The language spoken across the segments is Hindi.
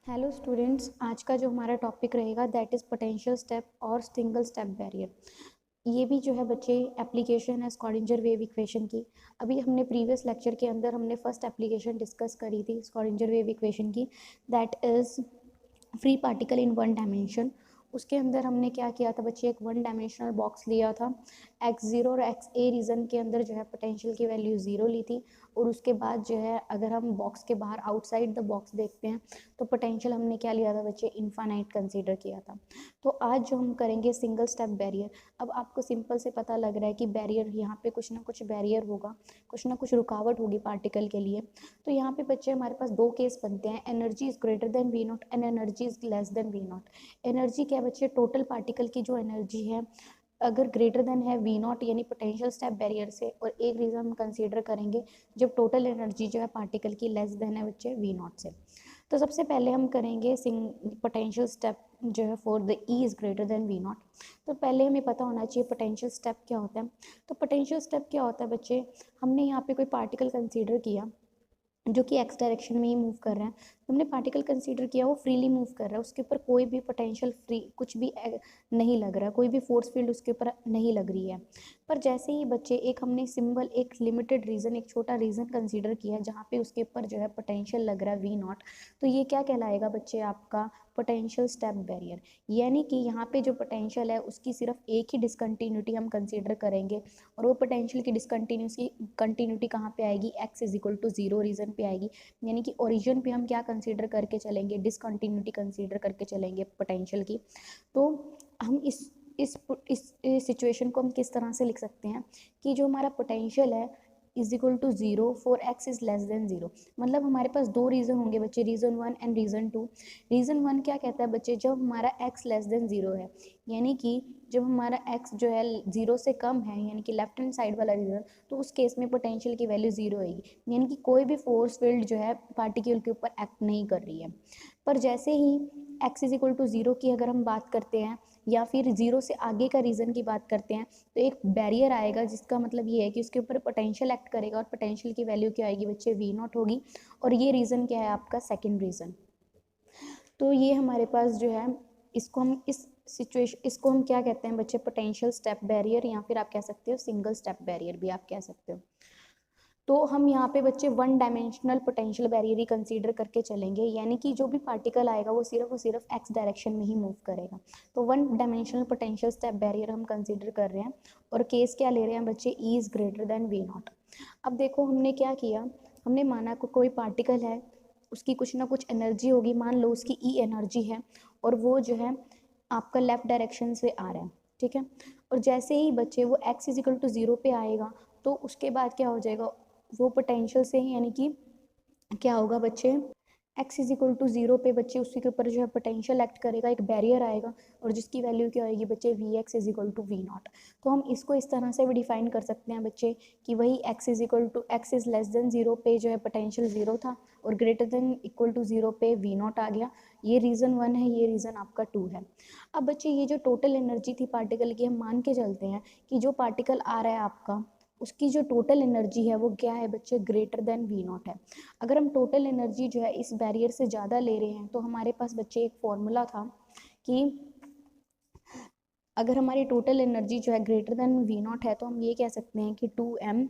हेलो स्टूडेंट्स, आज का जो हमारा टॉपिक रहेगा दैट इज़ पोटेंशियल स्टेप और सिंगल स्टेप बैरियर। ये भी जो है बच्चे एप्लीकेशन है स्क्रॉडिंजर वेव इक्वेशन की। अभी हमने प्रीवियस लेक्चर के अंदर हमने फर्स्ट एप्लीकेशन डिस्कस करी थी स्क्रॉडिंजर वेव इक्वेशन की, that is free particle in one dimension. उसके अंदर हमने क्या किया था बच्चे, एक वन डायमेंशनल बॉक्स लिया था, x0 और xa रीजन के अंदर जो है पोटेंशियल की वैल्यू 0 ली थी। और उसके बाद जो है अगर हम बॉक्स के बाहर आउटसाइड द बॉक्स देखते हैं तो पोटेंशियल हमने क्या लिया था बच्चे, इनफाइनाइट कंसीडर किया था। तो आज जो हम करेंगे सिंगल स्टेप बैरियर। अब आपको सिंपल से पता लग रहा है कि बैरियर, यहाँ पे कुछ ना कुछ बैरियर होगा, कुछ ना कुछ रुकावट होगी पार्टिकल के लिए। तो यहाँ पे बच्चे हमारे पास दो केस बनते हैं, energy is greater than V naught and energy is less than V naught. Energy क्या बच्चे, टोटल पार्टिकल की जो एनर्जी है अगर ग्रेटर देन है वी नॉट यानी पोटेंशियल स्टेप बैरियर से, और एक रीज़न हम कंसीडर करेंगे जब टोटल एनर्जी जो है पार्टिकल की लेस देन है बच्चे वी नॉट से। तो सबसे पहले हम करेंगे पोटेंशियल स्टेप जो है for the E is greater than V naught. तो पहले हमें पता होना चाहिए पोटेंशियल स्टेप क्या होता है। तो पोटेंशियल स्टेप क्या होता है बच्चे, हमने यहाँ पे कोई पार्टिकल कंसीडर किया जो कि एक्स डायरेक्शन में ही मूव कर रहा है। हमने पार्टिकल कंसीडर किया वो फ्रीली मूव कर रहा है, उसके ऊपर कोई भी पोटेंशियल फ्री कुछ भी नहीं लग रहा है, कोई भी फोर्स फील्ड उसके ऊपर नहीं लग रही है। पर जैसे ही बच्चे एक हमने सिंबल, एक लिमिटेड रीजन, एक छोटा रीजन कंसीडर किया है जहाँ पे उसके ऊपर जो है पोटेंशियल लग रहा है वी नॉट, तो ये क्या कहलाएगा बच्चे, आपका पोटेंशियल स्टेप बैरियर। यानी कि यहाँ पे जो पोटेंशियल है उसकी सिर्फ एक ही डिसकंटिन्यूटी हम कंसीडर करेंगे, और वो पोटेंशियल की कंटिन्यूटी कहाँ पे आएगी, x is equal to 0 region पे आएगी। यानी कि ओरिजिन पे हम क्या कंसीडर करके चलेंगे, डिसकंटिन्यूटी कंसीडर करके चलेंगे पोटेंशियल की। तो हम इस सिचुएशन को हम किस तरह से लिख सकते हैं कि जो हमारा पोटेंशियल है is equal to 0 for x is less than 0। मतलब हमारे पास दो रीज़न होंगे बच्चे, रीज़न 1 एंड रीज़न 2। रीज़न 1 क्या कहता है बच्चे, जब हमारा x लेस देन 0 है, यानी कि जब हमारा x जो है 0 से कम है, यानी कि लेफ्ट हैंड साइड वाला रीज़न, तो उस केस में पोटेंशियल की वैल्यू 0 होगी, यानी कि कोई भी फोर्स फील्ड जो है पार्टिकल के ऊपर एक्ट नहीं कर रही है। पर जैसे ही x इज इक्वल टू 0 की अगर हम बात करते हैं, या फिर 0 से आगे का रीज़न की बात करते हैं, तो एक बैरियर आएगा जिसका मतलब ये है कि उसके ऊपर पोटेंशियल एक्ट करेगा, और पोटेंशियल की वैल्यू क्या आएगी बच्चे, वी नॉट होगी। और ये रीज़न क्या है आपका, सेकेंड रीज़न। तो ये हमारे पास जो है, इसको हम क्या कहते हैं बच्चे, पोटेंशियल स्टेप बैरियर, या फिर आप कह सकते हो सिंगल स्टेप बैरियर भी आप कह सकते हो। तो हम यहाँ पे बच्चे वन डायमेंशनल पोटेंशियल बैरियर ही कंसीडर करके चलेंगे, यानी कि जो भी पार्टिकल आएगा वो सिर्फ एक्स डायरेक्शन में ही मूव करेगा। तो one dimensional potential step barrier हम कंसीडर कर रहे हैं, और केस क्या ले रहे हैं बच्चे, E is greater than V naught. अब देखो हमने क्या किया, हमने माना कोई पार्टिकल है, उसकी कुछ ना कुछ एनर्जी होगी, मान लो उसकी ई एनर्जी है, और वो जो है आपका लेफ्ट डायरेक्शन से आ रहा है, ठीक है। और जैसे ही बच्चे वो x इजिकल टू 0 पे आएगा, तो उसके बाद क्या हो जाएगा, वो पोटेंशियल से ही, यानी कि क्या होगा बच्चे, x इज इक्वल टू 0 पे बच्चे उसके ऊपर जो है पोटेंशियल एक्ट करेगा, एक बैरियर आएगा, और जिसकी वैल्यू क्या आएगी बच्चे, V x is equal to V naught. तो हम इसको इस तरह से भी डिफाइन कर सकते हैं बच्चे कि वही x is equal to x is less than 0 पे जो है पोटेंशियल 0 था, और ग्रेटर देन इक्वल टू 0 पे वी नॉट आ गया। ये रीज़न 1 है, ये रीज़न आपका 2 है। अब बच्चे ये जो टोटल एनर्जी थी पार्टिकल की, हम मान के चलते हैं कि जो पार्टिकल आ रहा है आपका, उसकी जो टोटल एनर्जी है वो क्या है बच्चे, ग्रेटर देन वी नॉट है। अगर हम टोटल एनर्जी जो है इस बैरियर से ज़्यादा ले रहे हैं, तो हमारे पास बच्चे एक फॉर्मूला था कि अगर हमारी टोटल एनर्जी जो है ग्रेटर देन वी नॉट है, तो हम ये कह सकते हैं कि 2m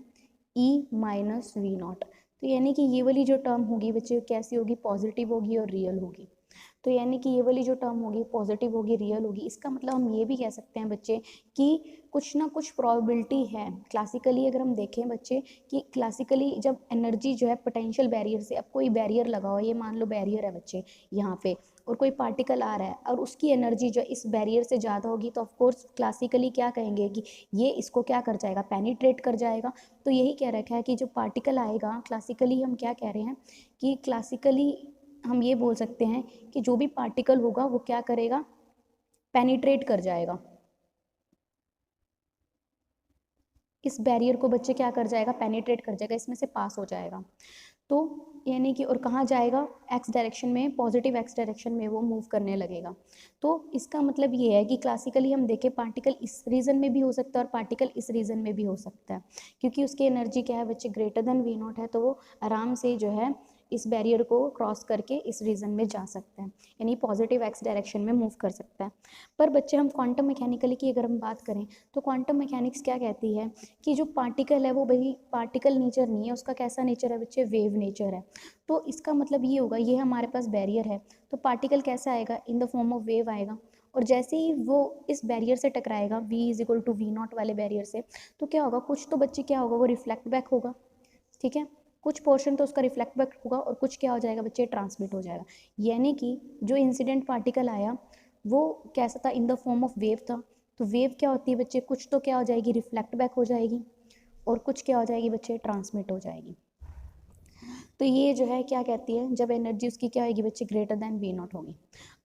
ई माइनस वी नॉट। तो यानी कि ये वाली जो टर्म होगी बच्चे कैसी होगी, पॉजिटिव होगी और रियल होगी। तो यानी कि ये वाली जो टर्म होगी पॉजिटिव होगी, रियल होगी। इसका मतलब हम ये भी कह सकते हैं बच्चे कि कुछ ना कुछ प्रोबेबिलिटी है। क्लासिकली अगर हम देखें बच्चे कि क्लासिकली जब एनर्जी जो है पोटेंशियल बैरियर से, अब कोई बैरियर लगा हुआ है, ये मान लो बैरियर है बच्चे यहाँ पे, और कोई पार्टिकल आ रहा है और उसकी एनर्जी जो इस बैरियर से ज़्यादा होगी, तो ऑफकोर्स क्लासिकली क्या कहेंगे कि ये इसको क्या कर जाएगा, पेनिट्रेट कर जाएगा। तो यही कह रखा है कि जो पार्टिकल आएगा, क्लासिकली हम क्या कह रहे हैं कि क्लासिकली हम ये बोल सकते हैं कि जो भी पार्टिकल होगा वो क्या करेगा, पेनिट्रेट कर जाएगा, इस बैरियर को बच्चे क्या कर जाएगा, पेनिट्रेट कर जाएगा, इसमें से पास हो जाएगा। तो यानी कि और कहाँ जाएगा, एक्स डायरेक्शन में, पॉजिटिव एक्स डायरेक्शन में वो मूव करने लगेगा। तो इसका मतलब ये है कि क्लासिकली हम देखें पार्टिकल इस रीजन में भी हो सकता है और पार्टिकल इस रीजन में भी हो सकता है, क्योंकि उसकी एनर्जी क्या है बच्चे, ग्रेटर देन वी नॉट है, तो वो आराम से जो है इस बैरियर को क्रॉस करके इस रीजन में जा सकता है, यानी पॉजिटिव एक्स डायरेक्शन में मूव कर सकता है। पर बच्चे हम क्वांटम मैकेनिकली की अगर हम बात करें तो क्वांटम मैकेनिक्स क्या कहती है कि जो पार्टिकल है वो भाई पार्टिकल नेचर नहीं है, उसका कैसा नेचर है बच्चे, वेव नेचर है। तो इसका मतलब ये होगा, ये हमारे पास बैरियर है तो पार्टिकल कैसा आएगा, in the form of wave आएगा। और जैसे ही वो इस बैरियर से टकराएगा v is equal to V naught वाले बैरियर से, तो क्या होगा, कुछ तो बच्चे क्या होगा, वो रिफ्लेक्ट बैक होगा, ठीक है, कुछ पोर्शन तो उसका रिफ्लेक्ट बैक होगा और कुछ क्या हो जाएगा बच्चे, ट्रांसमिट हो जाएगा। यानी कि जो इंसिडेंट पार्टिकल आया वो कैसा था, इन द फॉर्म ऑफ वेव था। तो वेव क्या होती है बच्चे, कुछ तो क्या हो जाएगी, रिफ्लेक्ट बैक हो जाएगी और कुछ क्या हो जाएगी बच्चे, ट्रांसमिट हो जाएगी। तो ये जो है क्या कहती है, जब एनर्जी उसकी क्या होगी बच्चे, ग्रेटर देन वी नॉट होगी।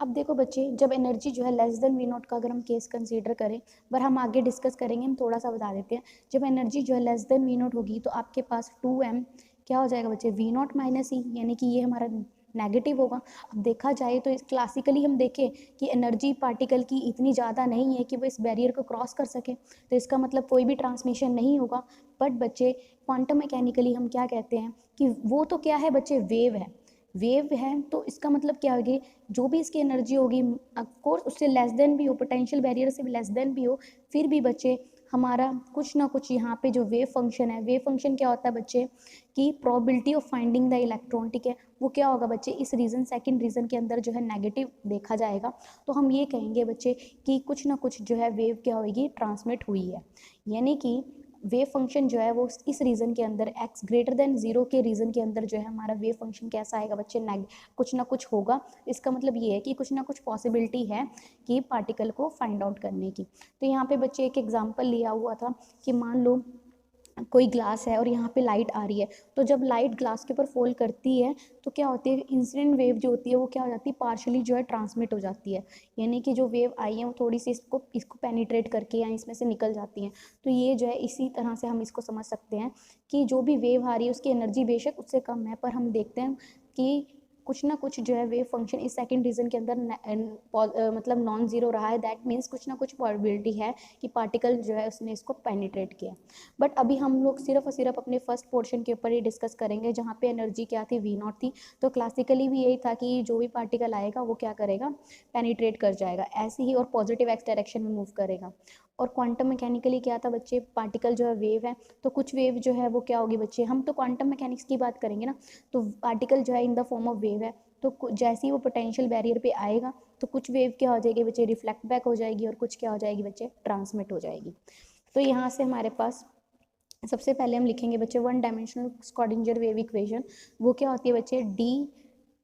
अब देखो बच्चे, जब एनर्जी जो है लेस देन वी नॉट का अगर हम केस कंसीडर करें, पर हम आगे डिस्कस करेंगे, हम थोड़ा सा बता देते हैं। जब एनर्जी जो है लेस देन वी नॉट होगी तो आपके पास 2m क्या हो जाएगा बच्चे, वी नॉट माइनस ई, यानी कि ये हमारा नेगेटिव होगा। अब देखा जाए तो क्लासिकली हम देखें कि एनर्जी पार्टिकल की इतनी ज़्यादा नहीं है कि वो इस बैरियर को क्रॉस कर सके, तो इसका मतलब कोई भी ट्रांसमिशन नहीं होगा। बट बच्चे क्वांटम मैकेनिकली हम क्या कहते हैं कि वो तो क्या है बच्चे, वेव है, वेव है, तो इसका मतलब क्या होगी, जो भी इसकी एनर्जी होगी ऑफकोर्स उससे लेस देन भी हो, पोटेंशियल बैरियर से लेस देन भी हो, फिर भी बच्चे हमारा कुछ ना कुछ यहाँ पे जो वेव फंक्शन है, वेव फंक्शन क्या होता है बच्चे कि probability of finding the electron, ठीक है, वो क्या होगा बच्चे, इस रीजन सेकंड रीजन के अंदर जो है नेगेटिव देखा जाएगा। तो हम ये कहेंगे बच्चे कि कुछ ना कुछ जो है वेव क्या होगी, ट्रांसमिट हुई है। यानी कि वेव फंक्शन जो है वो इस रीजन के अंदर x ग्रेटर देन 0 के रीजन के अंदर जो है हमारा वेव फंक्शन कैसा आएगा बच्चे, कुछ ना कुछ होगा। इसका मतलब ये है कि कुछ ना कुछ पॉसिबिलिटी है कि पार्टिकल को फाइंड आउट करने की। तो यहाँ पे बच्चे एक एग्जांपल लिया हुआ था कि मान लो कोई ग्लास है और यहाँ पे लाइट आ रही है, तो जब लाइट ग्लास के ऊपर फॉल करती है तो क्या होती है, इंसिडेंट वेव जो होती है वो क्या हो जाती है, पार्शली जो है ट्रांसमिट हो जाती है। यानी कि जो वेव आई है वो थोड़ी सी इसको पेनिट्रेट करके या इसमें से निकल जाती हैं। तो ये जो है इसी तरह से हम इसको समझ सकते हैं कि जो भी वेव आ रही है उसकी एनर्जी बेशक उससे कम है, पर हम देखते हैं कि कुछ ना कुछ जो है वेव फंक्शन इस सेकंड रीजन के अंदर मतलब नॉन जीरो रहा है। दैट मीन्स कुछ ना कुछ प्रोबेबिलिटी है कि पार्टिकल जो है उसने इसको पेनिट्रेट किया। बट अभी हम लोग सिर्फ और सिर्फ अपने फर्स्ट पोर्शन के ऊपर ही डिस्कस करेंगे जहाँ पे एनर्जी क्या थी, वी नॉट थी। तो क्लासिकली भी यही था कि जो भी पार्टिकल आएगा वो क्या करेगा, पेनिट्रेट कर जाएगा ऐसे ही, और पॉजिटिव एक्स डायरेक्शन में मूव करेगा। और क्वांटम मैकेनिकली क्या था बच्चे, पार्टिकल जो है वेव है, तो कुछ वेव जो है वो क्या होगी बच्चे, हम तो क्वांटम मैकेनिक्स की बात करेंगे ना, तो पार्टिकल जो है इन द फॉर्म ऑफ वेव है, तो जैसे ही वो पोटेंशियल बैरियर पे आएगा तो कुछ वेव क्या हो जाएगी बच्चे, रिफ्लेक्ट बैक हो जाएगी और कुछ क्या हो जाएगी बच्चे, ट्रांसमिट हो जाएगी। तो यहाँ से हमारे पास सबसे पहले हम लिखेंगे बच्चे one dimensional Schrodinger wave equation. वो क्या होती है बच्चे,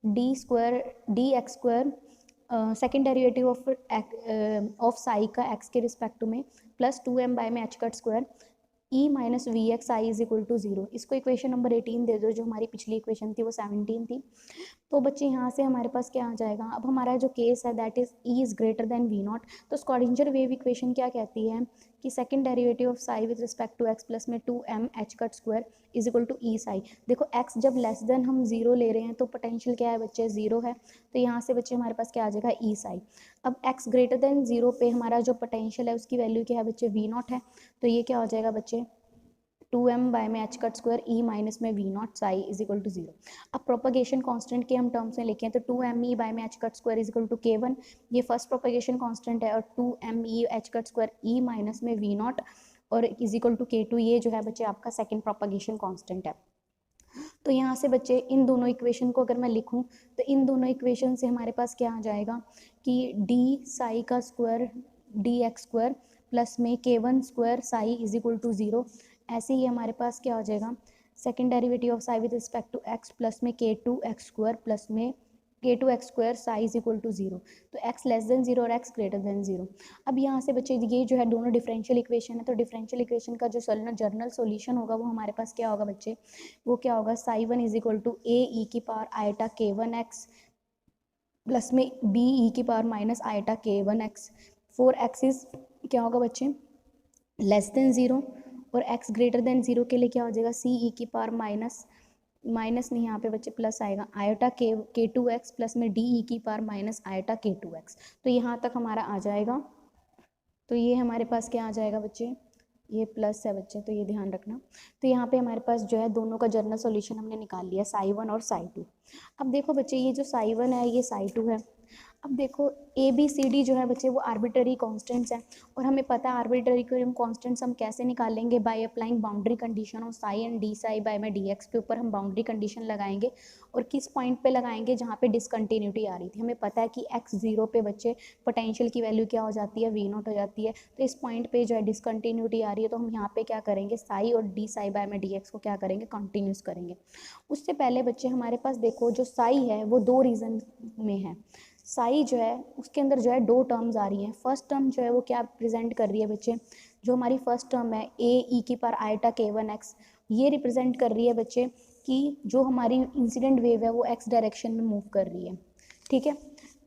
D square D x square second derivative of psi का एक्स के रिस्पेक्ट में प्लस 2m बाय में H cut square E minus V x I is equal to 0। इसको इक्वेशन नंबर 18 दे दो, जो हमारी पिछली इक्वेशन थी वो 17 थी। तो बच्चे यहाँ से हमारे पास क्या आ जाएगा, अब हमारा जो केस है that is E is greater than V naught. तो स्क्वाडिंजर वेव इक्वेशन क्या कहती है कि second derivative of psi with respect to x plus में 2m H cut square is equal to E psi. देखो एक्स जब लेस देन हम जीरो ले रहे हैं तो पोटेंशियल क्या है बच्चे, जीरो है, तो यहाँ से बच्चे हमारे पास क्या आ जाएगा, ई साई। अब एक्स ग्रेटर देन जीरो पे हमारा जो पोटेंशियल है उसकी वैल्यू क्या है बच्चे, वी नॉट है, तो ये क्या हो जाएगा बच्चे, 2m बाय में H cut square E minus में V naught psi is equal to 0। अब प्रोपगेशन कांस्टेंट के हम टर्म्स में लिखें तो 2m ई बाय में H cut square is equal to k1, ये फर्स्ट प्रोपगेशन कांस्टेंट है, और 2m E H cut square E minus में वी नॉट और इज इक्वल टू k2, ये जो है बच्चे आपका सेकेंड प्रोपगेशन कांस्टेंट है। तो यहाँ से बच्चे इन दोनों इक्वेशन को अगर मैं लिखूँ तो इन दोनों इक्वेशन से हमारे पास क्या आ जाएगा कि डी साई का square D x square plus में k1 square psi is equal to 0। ऐसे ही हमारे पास क्या हो जाएगा, second derivative of psi with respect to x plus में k2 एक्स स्क्वायर प्लस में k2 x square psi is equal to 0। तो x लेस देन 0 और x ग्रेटर देन 0। अब यहाँ से बच्चे ये जो है दोनों डिफरेंशियल इक्वेशन है, तो डिफरेंशियल इक्वेशन का जो जनरल सॉल्यूशन होगा वो हमारे पास क्या होगा बच्चे, वो क्या होगा, psi one is equal to A E की पावर आयटा k1x प्लस में बी ई की power minus iota k1x for X is क्या होगा बच्चे, लेस देन 0, और x ग्रेटर देन 0 के लिए क्या हो जाएगा, सी ई की पावर माइनस नहीं, यहाँ पे बच्चे प्लस आएगा, आयोटा के टू एक्स प्लस में डी ई की पावर माइनस आयोटा k2x। तो यहाँ तक हमारा आ जाएगा। तो ये हमारे पास क्या आ जाएगा बच्चे, ये प्लस है बच्चे, तो ये ध्यान रखना। तो यहाँ पे हमारे पास जो है दोनों का जनरल सॉल्यूशन हमने निकाल लिया, साई 1 और साई 2। अब देखो बच्चे, ये जो साई 1 है ये साई 2 है। अब देखो ए बी सी डी जो है बच्चे वो आर्बिट्ररी कांस्टेंट्स हैं, और हमें पता है आर्बिट्ररी कांस्टेंट्स हम कैसे निकालेंगे, by applying boundary condition of psi and D psi by में डी एक्स के ऊपर हम बाउंड्री कंडीशन लगाएंगे। और किस पॉइंट पे लगाएंगे, जहाँ पे डिसकंटिन्यूटी आ रही थी। हमें पता है कि एक्स 0 पे बच्चे पोटेंशियल की वैल्यू क्या हो जाती है, V0 हो जाती है। तो इस पॉइंट पे जो है डिसकंटिन्यूटी आ रही है, तो हम यहाँ पे क्या करेंगे, साई और डी साई बाय में डी एक्स को क्या करेंगे, कंटिन्यूस करेंगे। उससे पहले बच्चे हमारे पास देखो जो साई है वो 2 रीजन में है। साई जो है उसके अंदर जो है 2 टर्म्स आ रही हैं। फर्स्ट टर्म जो है वो क्या प्रेजेंट कर रही है बच्चे, जो हमारी फर्स्ट टर्म है ए ई की पावर आयटा k1x, ये रिप्रेजेंट कर रही है बच्चे कि जो हमारी इंसिडेंट वेव है वो x डायरेक्शन में मूव कर रही है, ठीक है।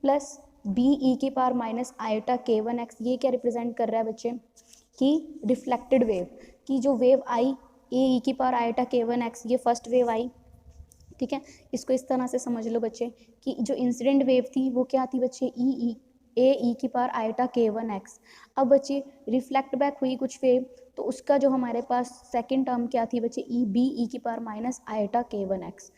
प्लस बी ई की पावर माइनस आयटा k1x, ये क्या रिप्रेजेंट कर रहा है बच्चे कि रिफ्लेक्टेड वेव, की जो वेव आई ए ई की पावर आयटा k1x, ये फर्स्ट वेव आई, ठीक है। इसको इस तरह से समझ लो बच्चे कि जो इंसिडेंट वेव थी वो क्या थी बच्चे, ए ई की पावर आयटा k1x। अब बच्चे रिफ्लेक्ट बैक हुई कुछ वेव, तो उसका जो हमारे पास सेकंड टर्म क्या थी बच्चे, ई बी ई की पावर माइनस आयटा k1x।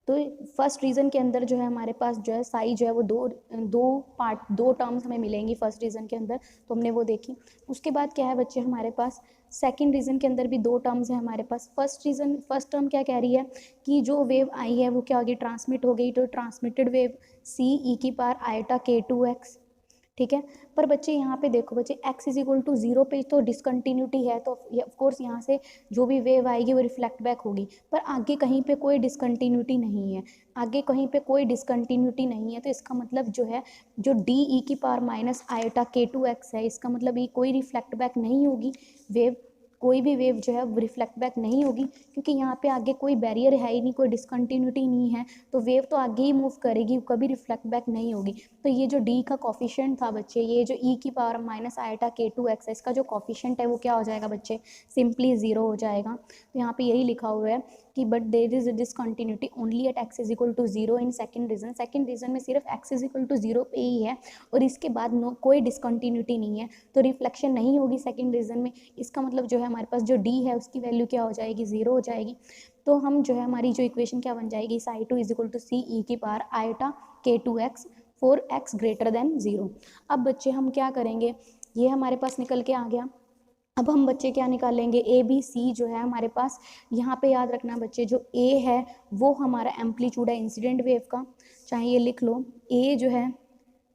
तो फर्स्ट रीजन के अंदर जो है हमारे पास जो है साई जो है वो दो टर्म्स हमें मिलेंगी फर्स्ट रीजन के अंदर, तो हमने वो देखी। उसके बाद क्या है बच्चे हमारे पास सेकंड रीजन के अंदर भी 2 टर्म्स है हमारे पास। फर्स्ट टर्म क्या कह रही है कि जो वेव आई है वो क्या होगी, ट्रांसमिट हो गई, तो ट्रांसमिटेड वेव सी ई की पावर आयटा k2x, ठीक है। पर बच्चे यहाँ पे देखो बच्चे x इज इक्वल टू 0 पे तो डिसकंटिन्यूटी है, तो ऑफकोर्स यहाँ से जो भी वेव आएगी वो रिफ्लेक्ट बैक होगी, पर आगे कहीं पे कोई डिसकंटिन्यूटी नहीं है, आगे कहीं पे कोई डिसकंटिन्यूटी नहीं है। तो इसका मतलब जो है जो डी ई की पावर माइनस आयटा k2x है, इसका मतलब ये कोई रिफ्लेक्ट बैक नहीं होगी वेव, कोई भी वेव जो है वो रिफ्लेक्ट बैक नहीं होगी, क्योंकि यहाँ पे आगे कोई बैरियर है ही नहीं, कोई डिसकंटिन्यूटी नहीं है, तो वेव तो आगे ही मूव करेगी, कभी रिफ्लेक्ट बैक नहीं होगी। तो ये जो डी का कॉफिशिएंट था बच्चे, ये जो ई की पावर माइनस आयटा k2x है, इसका जो कॉफिशिएंट है वो क्या हो जाएगा बच्चे, सिंपली 0 हो जाएगा। तो यहाँ पे यही लिखा हुआ है कि but there is discontinuity only at x is equal to 0 in second region. Second region में सिर्फ x इज इक्वल टू 0 पे ही है, और इसके बाद कोई डिसकंटिन्यूटी नहीं है, तो रिफ्लेक्शन नहीं होगी सेकंड रीजन में। इसका मतलब जो है हमारे पास जो d है उसकी वैल्यू क्या हो जाएगी, 0 हो जाएगी। तो हम जो है हमारी जो इक्वेशन क्या बन जाएगी, Sai 2 is equal to C E की power eta k2x for x greater than 0। अब बच्चे हम क्या करेंगे, ये हमारे पास निकल के आ गया। अब हम बच्चे क्या निकालेंगे, ए बी सी जो है हमारे पास, यहाँ पे याद रखना बच्चे जो ए है वो हमारा एम्पलीट्यूड है इंसिडेंट वेव का, चाहे ये लिख लो, ए जो है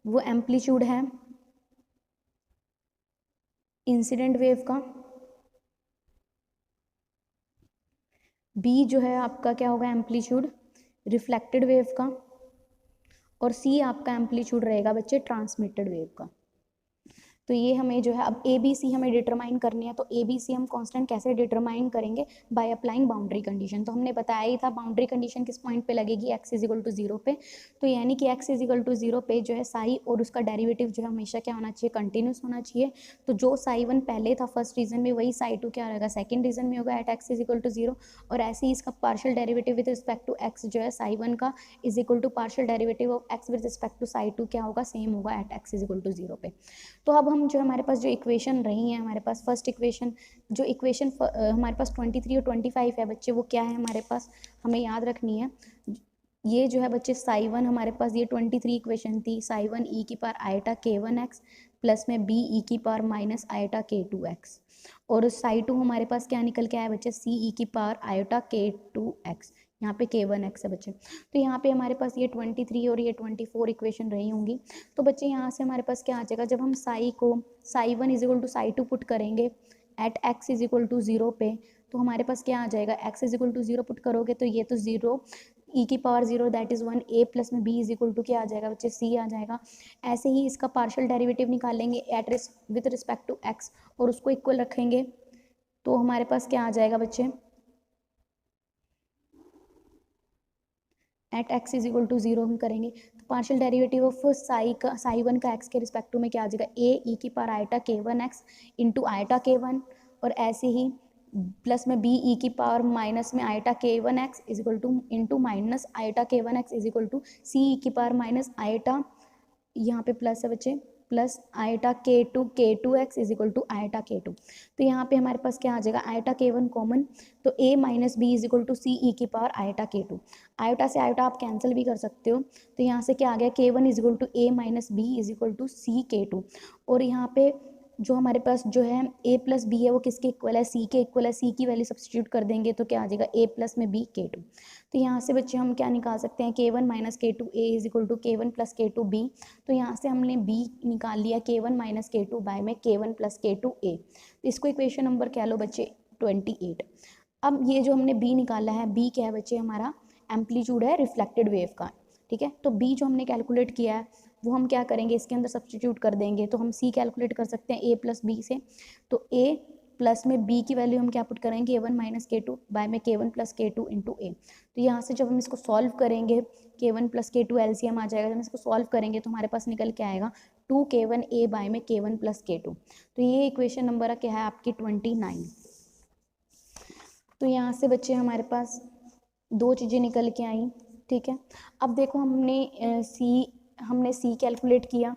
वो एम्पलीट्यूड है इंसिडेंट वेव का, बी जो है आपका क्या होगा, एम्पलीट्यूड रिफ्लेक्टेड वेव का, और सी आपका एम्पलीट्यूड रहेगा बच्चे ट्रांसमिटेड वेव का। तो ये हमें जो है अब ए बी सी हमें डिटरमाइन करनी है, तो ए बी सी हम कांस्टेंट कैसे डिटरमाइन करेंगे, बाय अप्लाइंग बाउंड्री कंडीशन। तो हमने बताया ही था बाउंड्री कंडीशन किस पॉइंट पे लगेगी, एक्स इज इक्वल टू 0 पे। तो यानी कि एक्स इज इक्वल टू 0 पे जो है साई और उसका डेरिवेटिव जो है हमेशा क्या होना चाहिए, कंटिन्यूस होना चाहिए। तो जो साई 1 पहले था फर्स्ट रीजन में, वही साई 2 क्या रहेगा, सेकंड रीजन में होगा at x is equal to 0। और ऐसे ही इसका partial derivative with respect to x जो है साई 1 का is equal to partial derivative of x with respect to psi 2 क्या होगा, सेम होगा at x is equal to 0 पे। तो अब हम जो हमारे पास जो इक्वेशन रही है, हमारे पास फर्स्ट इक्वेशन जो इक्वेशन हमारे पास 23 और 25 है बच्चे, वो क्या है हमारे पास, हमें याद रखनी है। ये जो है बच्चे साई 1 हमारे पास ये 23 इक्वेशन थी, साई 1 ई की पावर आयटा k1x प्लस में बी ई की पावर माइनस आयटा k2x, और साई 2 हमारे पास क्या निकल के आया बच्चे, सी ई की पावर आयटा k2x, यहाँ पे k1x है बच्चे। तो यहाँ पे हमारे पास ये 23 और ये 24 इक्वेशन रही होंगी। तो बच्चे यहाँ से हमारे पास क्या आ जाएगा, जब हम psi 1 is equal to psi 2 put करेंगे at x is equal to 0 पे, तो हमारे पास क्या आ जाएगा, x is equal to 0 put करोगे तो ये तो 0 ई की power 0 that is 1, A plus में बी इज इक्वल टू क्या आ जाएगा बच्चे, सी आ जाएगा। ऐसे ही इसका पार्शियल डेरिवेटिव निकालेंगे विद रिस्पेक्ट टू x और उसको इक्वल रखेंगे, तो हमारे पास क्या आ जाएगा बच्चे, at x is equal to 0 हम करेंगे तो पार्शियल डेरिवेटिव ऑफ साई 1 का एक्स के रिस्पेक्ट में क्या आ जाएगा, ए ई की power iota k1x into eta k1, और ऐसे ही प्लस में बी ई की पावर माइनस में iota k1x is equal to into minus iota k1x is equal to C E की पावर माइनस आयटा, यहाँ पे प्लस है बच्चे, plus iota k2 is equal to iota k2। तो यहाँ पे हमारे पास क्या आ जाएगा, आयटा k1 कॉमन, तो a minus B is equal to C E की पावर आयटा k2। आयटा से आयटा आप कैंसिल भी कर सकते हो, तो यहाँ से क्या आ गया, k1 is equal to a minus B is equal to C k2। और यहाँ पे जो हमारे पास जो है a प्लस बी है वो किसके इक्वल है, c के इक्वल है, c की वैल्यू सब्सटीट्यूट कर देंगे तो क्या आ जाएगा, a प्लस में b k2। तो यहाँ से बच्चे हम क्या निकाल सकते हैं, k1 minus k2 a is equal to k1 plus k2 b। तो यहाँ से हमने b निकाल लिया k1 माइनस k2 बाय में k1 प्लस k2 a। तो इसको इक्वेशन नंबर क्या लो बच्चे 28। अब ये जो हमने b निकाला है, b क्या है बच्चे, हमारा एम्पलीट्यूड है रिफ्लेक्टेड वेव का, ठीक है। तो b जो हमने कैलकुलेट किया है वो हम क्या करेंगे, इसके अंदर सब्सटीट्यूट कर देंगे, तो हम c कैलकुलेट कर सकते हैं a प्लस बी से। तो a प्लस में b की वैल्यू हम क्या पुट करेंगे, k1 माइनस k2 बाय में k1 plus k2 into a। तो यहाँ से जब हम इसको सॉल्व करेंगे, k1 प्लस k2 एलसीएम आ जाएगा, जब हम इसको सॉल्व करेंगे तो हमारे पास निकल के आएगा 2k1 a बाय में k1 प्लस k2। तो ये इक्वेशन नंबर क्या है आपकी 29। तो यहाँ से बच्चे हमारे पास दो चीज़ें निकल के आई, ठीक है। अब देखो हमने सी कैलकुलेट किया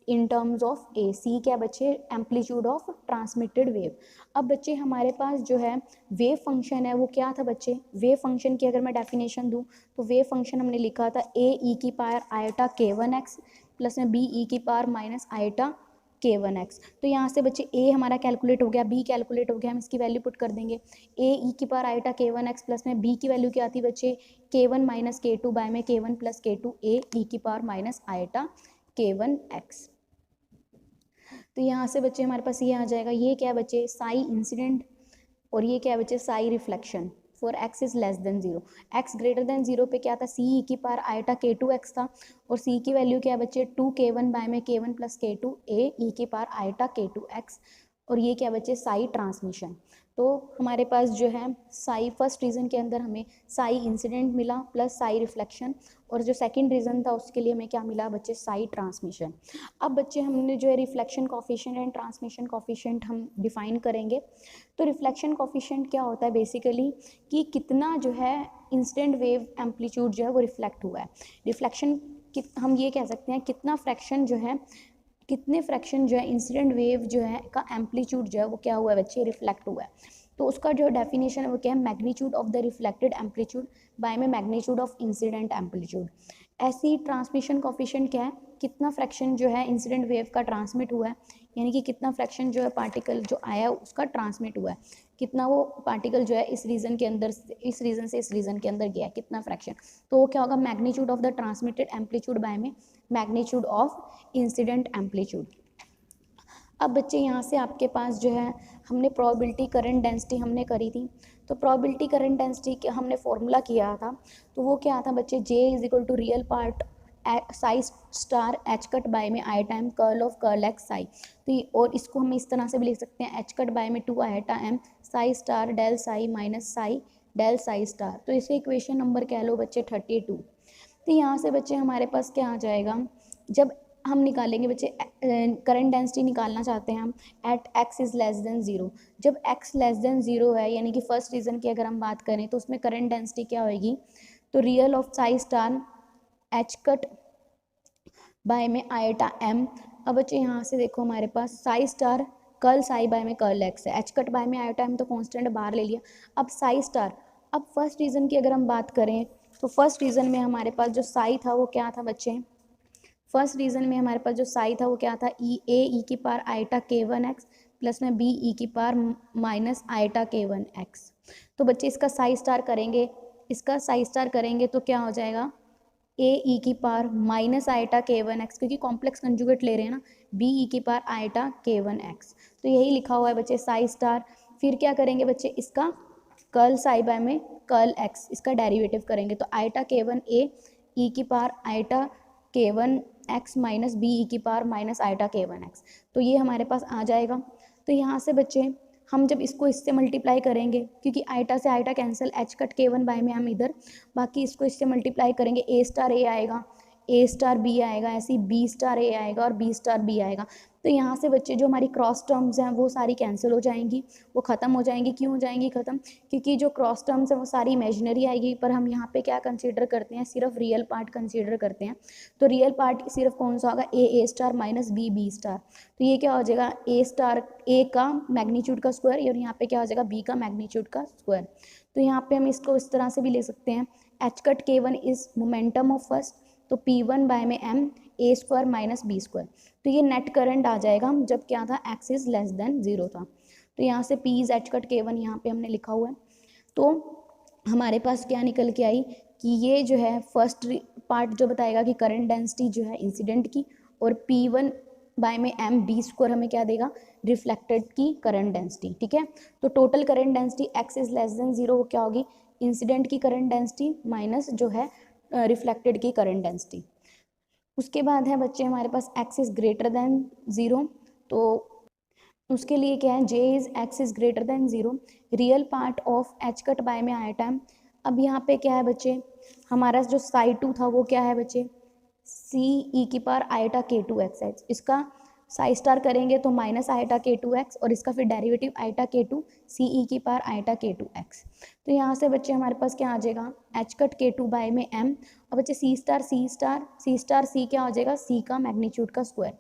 इन टर्म्स ऑफ ए, सी क्या बच्चे, एम्पलीट्यूड ऑफ ट्रांसमिटेड वेव। अब बच्चे हमारे पास जो है वेव फंक्शन है वो क्या था बच्चे, वेव फंक्शन की अगर मैं डेफिनेशन दूं तो वेव फंक्शन हमने लिखा था ए ई की पावर आयटा k1x प्लस में बी ई की पावर माइनस आयटा k1x। तो यहाँ से बच्चे a हमारा कैलकुलेट हो गया, b कैलकुलेट हो गया, हम इसकी वैल्यू पुट कर देंगे, a ई की पावर आयटा k1x प्लस में b की वैल्यू क्या आती है बच्चे, k1 माइनस k2 बाय में k1 प्लस k2 a ई की पावर माइनस आयटा k1x। तो यहाँ से बच्चे हमारे पास ये आ जाएगा, ये क्या है बच्चे, साई इंसिडेंट, और ये क्या है बच्चे, Sai reflection for x is less than 0। x greater than 0 पे क्या था, c ई की पावर आयटा k2x था, और c की वैल्यू क्या है बच्चे 2k1 बाय में k1 प्लस k2 a ई की पावर आयटा k2x। और ये क्या बच्चे, साई ट्रांसमिशन। तो हमारे पास जो है साई फर्स्ट रीजन के अंदर हमें साई इंसिडेंट मिला प्लस साई रिफ्लेक्शन, और जो सेकंड रीजन था उसके लिए हमें क्या मिला बच्चे, साई ट्रांसमिशन। अब बच्चे हमने जो है reflection coefficient and transmission coefficient हम डिफाइन करेंगे। तो रिफ्लेक्शन कॉफिशिएंट क्या होता है बेसिकली, कि कितना जो है इंसिडेंट वेव एम्पलीट्यूड जो है वो रिफ्लेक्ट हुआ है। रिफ्लेक्शन हम ये कह सकते हैं कितना फ्रैक्शन जो है, कितने फ्रैक्शन जो है इंसिडेंट वेव जो है का एम्पलीट्यूड जो है वो क्या हुआ है बच्चे, रिफ्लेक्ट हुआ है। तो उसका जो डेफिनेशन है वो क्या है, magnitude of the reflected amplitude by में मैग्नीट्यूड ऑफ इंसिडेंट एम्पलीट्यूड। ऐसी ट्रांसमिशन कॉफिशिएंट क्या है, कितना फ्रैक्शन जो है इंसिडेंट वेव का ट्रांसमिट हुआ है, यानी कि कितना फ्रैक्शन जो है पार्टिकल जो आया है उसका ट्रांसमिट हुआ है, कितना वो पार्टिकल जो है इस रीजन के अंदर, इस रीजन से इस रीजन के अंदर गया है, कितना फ्रैक्शन। तो वो क्या होगा, magnitude of the transmitted amplitude by में मैग्नीट्यूड ऑफ इंसिडेंट एम्पलीट्यूड। अब बच्चे यहाँ से आपके पास जो है हमने प्रोबेबिलिटी करंट डेंसिटी हमने करी थी, तो प्रोबेबिलिटी करंट डेंसिटी के हमने फॉर्मूला किया था, तो वो क्या था बच्चे, J is equal to real part psi star H cut by में I time curl of curl X psi. तो और इसको हम इस तरह से भी लिख सकते हैं, एच कट बाय में 2 iota M psi star del psi minus psi del psi star. तो इसे इक्वेशन नंबर कह लो बच्चे 32। तो यहाँ से बच्चे हमारे पास क्या आ जाएगा, जब हम निकालेंगे बच्चे करंट डेंसिटी निकालना चाहते हैं हम at x is less than 0। जब x लेस देन 0 है, यानी कि फर्स्ट रीजन की अगर हम बात करें तो उसमें करंट डेंसिटी क्या होगी, तो real of psi star H cut by में आयटा m। अब बच्चे यहाँ से देखो हमारे पास psi star curl psi by में कर्ल x है, एच कट बाय में आयटा m तो कॉन्स्टेंट बाहर ले लिया। अब साई स्टार, अब फर्स्ट रीजन की अगर हम बात करें तो फर्स्ट रीजन में हमारे पास जो साई था वो क्या था बच्चे, फर्स्ट रीजन में हमारे पास जो साई था वो क्या था, ई की पावर आयटा k1x प्लस में बी ई की पावर माइनस आयटा k1x। तो बच्चे इसका साई स्टार करेंगे, इसका साई स्टार करेंगे तो क्या हो जाएगा, ए ई की पावर माइनस आयटा k1x, क्योंकि कॉम्प्लेक्स कंजुगेट ले रहे हैं ना, बी ई की पावर आयटा k1x। तो यही लिखा हुआ है बच्चे साई स्टार। फिर क्या करेंगे बच्चे, इसका कर्ल साई बाय में कर्ल x, इसका डेरिवेटिव करेंगे, तो आयटा k1 ए ई की power iota k1x minus B E की पावर माइनस आयटा k1x। तो ये हमारे पास आ जाएगा। तो यहाँ से बच्चे हम जब इसको इससे मल्टीप्लाई करेंगे, क्योंकि आयटा से iota cancel, h cut k1 by में हम इधर, बाकी इसको इससे मल्टीप्लाई करेंगे, ए स्टार ए आएगा, ए स्टार बी आएगा, ऐसे ही बी स्टार ए आएगा और बी स्टार बी आएगा। तो यहाँ से बच्चे जो हमारी क्रॉस टर्म्स हैं वो सारी कैंसिल हो जाएंगी, वो ख़त्म हो जाएंगी। क्यों हो जाएंगी ख़त्म? क्योंकि जो क्रॉस टर्म्स हैं वो सारी इमेजिनरी आएगी, पर हम यहाँ पे क्या कंसीडर करते हैं, सिर्फ रियल पार्ट कंसीडर करते हैं। तो रियल पार्ट सिर्फ कौन सा होगा, A star minus B B star. तो ये क्या हो जाएगा, ए स्टार ए का मैग्नीट्यूड का स्क्वायर और यहाँ पे क्या हो जाएगा, बी का मैग्नीट्यूड का स्क्वायर। तो यहाँ पे हम इसको इस तरह से भी ले सकते हैं, H cut K1 is momentum of first, तो P1 बाय में m A square minus B square. तो ये नेट करंट आ जाएगा जब क्या था, x इज लेस देन 0 था। तो यहाँ से P is H cut K1 यहाँ पे हमने लिखा हुआ है। तो हमारे पास क्या निकल के आई कि ये जो है फर्स्ट पार्ट जो बताएगा कि करंट डेंसिटी जो है इंसिडेंट की, और P1 बाय में m बी स्क्वायर हमें क्या देगा, रिफ्लेक्टेड की करंट डेंसिटी। ठीक है, तो total current density x is less than 0 वो क्या होगी, इंसिडेंट की करंट डेंसिटी माइनस जो है रिफ्लेक्टेड की करंट डेंसिटी। उसके बाद है बच्चे हमारे पास x इज ग्रेटर देन 0, तो उसके लिए क्या है, j is x is greater then 0, real part of h cut by में आया टाइम। अब यहाँ पे क्या है बच्चे, हमारा जो साई 2 था वो क्या है बच्चे, c e की पावर आइटा k2x। इसका साई स्टार करेंगे तो माइनस आइटा k2x, और इसका फिर derivative iota k2 c e की पावर आइटा k2x। तो यहाँ से बच्चे हमारे पास क्या आ जाएगा, h कट k2 बाय में m, और बच्चे c स्टार c क्या हो जाएगा, c का मैग्नीट्यूड का स्क्वायर,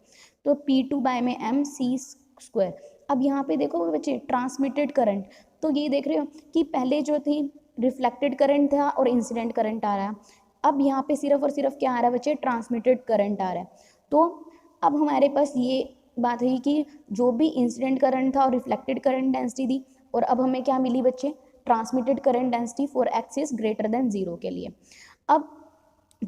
तो p2 बाय में m c स्क्वायर। अब यहाँ पे देखो बच्चे ट्रांसमिटेड करंट, तो ये देख रहे हो कि पहले जो थी रिफ्लेक्टेड करंट था और इंसिडेंट करंट आ रहा है, अब यहाँ पे सिर्फ और सिर्फ क्या आ रहा है बच्चे, ट्रांसमिटेड करंट आ रहा है। तो अब हमारे पास ये बात है कि जो भी इंसिडेंट करंट था और रिफ्लेक्टेड करंट डेंसिटी थी, और अब हमें क्या मिली बच्चे, transmitted current density for x is greater then 0 के लिए। अब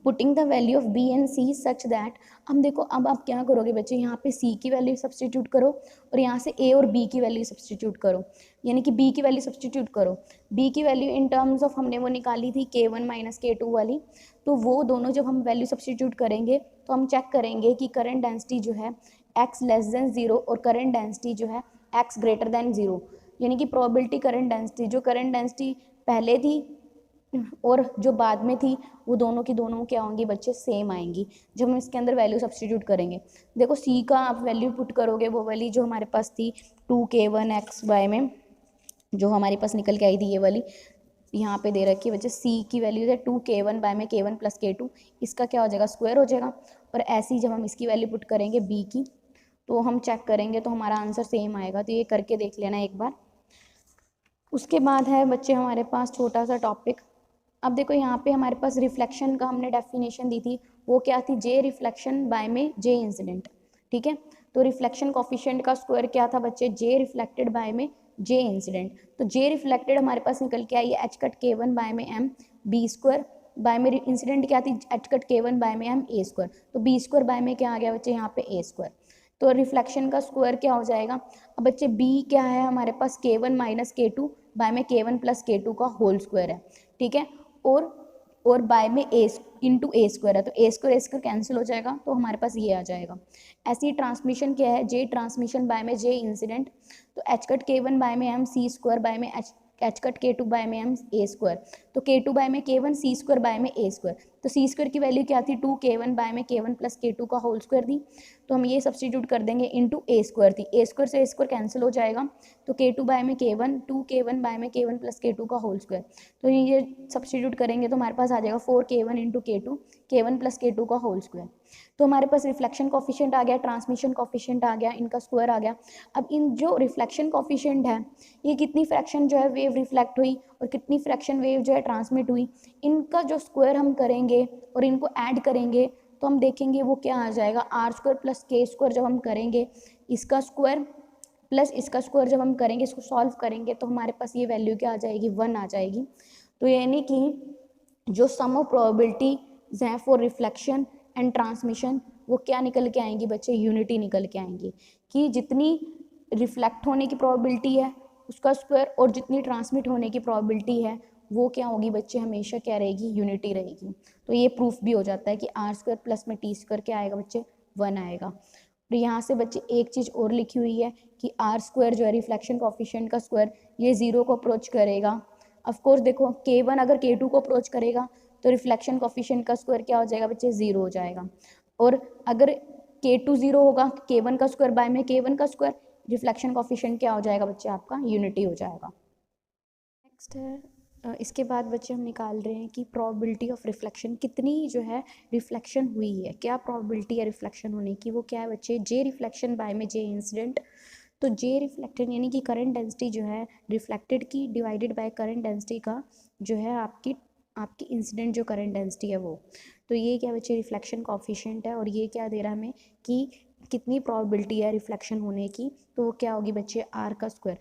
putting the value of b and c such that, अब देखो अब आप क्या करोगे बच्चे, यहाँ पे c की वैल्यू सब्सटीट्यूट करो और यहाँ से a और b की वैल्यू सब्सटीट्यूट करो, यानी कि b की वैल्यू सब्सटीट्यूट करो। b की वैल्यू इन टर्म्स ऑफ हमने वो निकाली थी k1 माइनस k2 वाली, तो वो दोनों जब हम वैल्यू सब्सटीट्यूट करेंगे तो हम चेक करेंगे कि करंट डेंसिटी जो है x लेस देन 0 और करंट डेंसिटी जो है x ग्रेटर देन 0, यानी कि प्रोबेबिलिटी करंट डेंसिटी, जो करंट डेंसिटी पहले थी और जो बाद में थी वो दोनों की दोनों क्या होंगी बच्चे, सेम आएंगी जब हम इसके अंदर वैल्यू सब्सटीट्यूट करेंगे। देखो c का आप वैल्यू पुट करोगे, वो वाली जो हमारे पास थी 2k1x बाय में, जो हमारे पास निकल के आई थी ये वाली, यहाँ पे दे रखी है बच्चे, c की वैल्यू है 2k1 बाय में k1 प्लस k2, इसका क्या हो जाएगा, स्क्वायर हो जाएगा। और ऐसे ही जब हम इसकी वैल्यू पुट करेंगे b की, तो हम चेक करेंगे तो हमारा आंसर सेम आएगा। तो ये करके देख लेना एक बार। उसके बाद है बच्चे हमारे पास छोटा सा टॉपिक, अब देखो यहाँ पे हमारे पास रिफ्लेक्शन का हमने डेफिनेशन दी थी, वो क्या थी, जे रिफ्लेक्शन बाय में जे इंसिडेंट। ठीक है, तो रिफ्लेक्शन कॉफिशिएंट का स्क्वायर क्या था बच्चे, जे रिफ्लेक्टेड बाय में जे इंसिडेंट। तो जे रिफ्लेक्टेड हमारे पास निकल के I h cut k1 by में m बी स्क्वायर, बाय में इंसिडेंट क्या थी, एच कट k1 बाय में m ए स्क्वायर, तो बी स्क्वायर बाय में क्या आ गया बच्चे, यहाँ पे ए स्क्वायर। तो रिफ्लेक्शन का स्क्वायर क्या हो जाएगा, अब बच्चे b क्या है हमारे पास, k1 माइनस k2 बाय में k1 प्लस k2 का होल स्क्वायर है। ठीक है, और बाय में ए इंटू ए स्क्वायर है, तो ए स्क्वायर कैंसिल हो जाएगा, तो हमारे पास ये आ जाएगा। ऐसी ट्रांसमिशन क्या है, जे ट्रांसमिशन बाय में जे इंसिडेंट, तो एच कट k1 बाय में m सी स्क्वायर बाय में एच कट k2 बाय में m ए स्क्वायर, तो k2 बाय में k1 सी स्क्वायर बाय में ए स्क्वायर। तो सी स्क्वायर की वैल्यू क्या थी, 2k1 बाय में k1 प्लस k2 का होल स्क्वायर थी, तो हम ये सब्सटीट्यूट कर देंगे इंटू ए स्क्वायर थी, ए स्क्वायर से ए स्क्वायर कैंसिल हो जाएगा, तो k2 बाय में k1 2k1 बाय में k1 प्लस k2 का होल स्क्वायर। तो ये सब्सटीट्यूट करेंगे तो हमारे पास आ जाएगा 4k1 into k1 plus k2 का होल स्क्वायर। तो हमारे पास रिफ्लेक्शन कॉफिशिएंट आ गया, ट्रांसमिशन कॉफिशिएंट आ गया, इनका स्क्वायर आ गया। अब इन जो रिफ्लेक्शन कॉफिशिएंट है, ये कितनी फ्रैक्शन जो है वेव रिफ्लेक्ट हुई और कितनी फ्रैक्शन वेव जो है ट्रांसमिट हुई, इनका जो स्क्वायर हम करेंगे और इनको ऐड करेंगे तो हम देखेंगे वो क्या आ जाएगा, आर स्क्वायर प्लस के स्क्वायर जब हम करेंगे, इसका स्क्वायर प्लस इसका स्क्वायर जब हम करेंगे, इसको सॉल्व करेंगे तो हमारे पास ये वैल्यू क्या आ जाएगी, 1 आ जाएगी। तो यानी कि जो सम ऑफ प्रोबेबिलिटीज हैं फॉर रिफ्लेक्शन एंड ट्रांसमिशन, वो क्या निकल के आएंगी बच्चे, यूनिटी निकल के आएंगी, कि जितनी रिफ्लेक्ट होने की प्रोबेबिलिटी है उसका स्क्वायर और जितनी ट्रांसमिट होने की प्रोबेबिलिटी है वो क्या होगी बच्चे, हमेशा क्या रहेगी, यूनिटी रहेगी। तो ये प्रूफ भी हो जाता है कि आर स्क्वायर प्लस में टी स्क्वायर क्या आएगा बच्चे, 1 आएगा। तो यहाँ से बच्चे एक चीज़ और लिखी हुई है कि आर स्क्वायर जो है रिफ्लेक्शन कॉफिशिएंट का स्क्वायर, ये 0 को अप्रोच करेगा। ऑफकोर्स देखो k1 अगर k2 को अप्रोच करेगा तो रिफ्लेक्शन कोफिशिएंट का स्क्वायर क्या हो जाएगा बच्चे, 0 हो जाएगा। और अगर K2 0 होगा, K1 का स्क्वायर बाय में K1 का स्क्वायर, रिफ्लेक्शन कोफिशिएंट क्या हो जाएगा बच्चे, आपका यूनिटी हो जाएगा। नेक्स्ट है इसके बाद बच्चे हम निकाल रहे हैं कि प्रोबेबिलिटी ऑफ रिफ्लेक्शन, कितनी जो है रिफ्लेक्शन हुई है, क्या प्रोबेबिलिटी है रिफ्लेक्शन होने की, वो क्या है बच्चे, जे रिफ्लेक्शन बाय में जे इंसिडेंट। तो जे रिफ्लेक्टेड यानी कि करंट डेंसिटी जो है रिफ्लेक्टेड की डिवाइडेड बाय करंट डेंसिटी का जो है आपकी आपकी इंसिडेंट जो करंट डेंसिटी है वो। तो ये क्या बच्चे रिफ्लेक्शन कॉफिशिएंट है, और ये क्या दे रहा है हमें कि कितनी प्रोबेबिलिटी है रिफ्लेक्शन होने की, तो वो क्या होगी बच्चे, आर का स्क्वायर।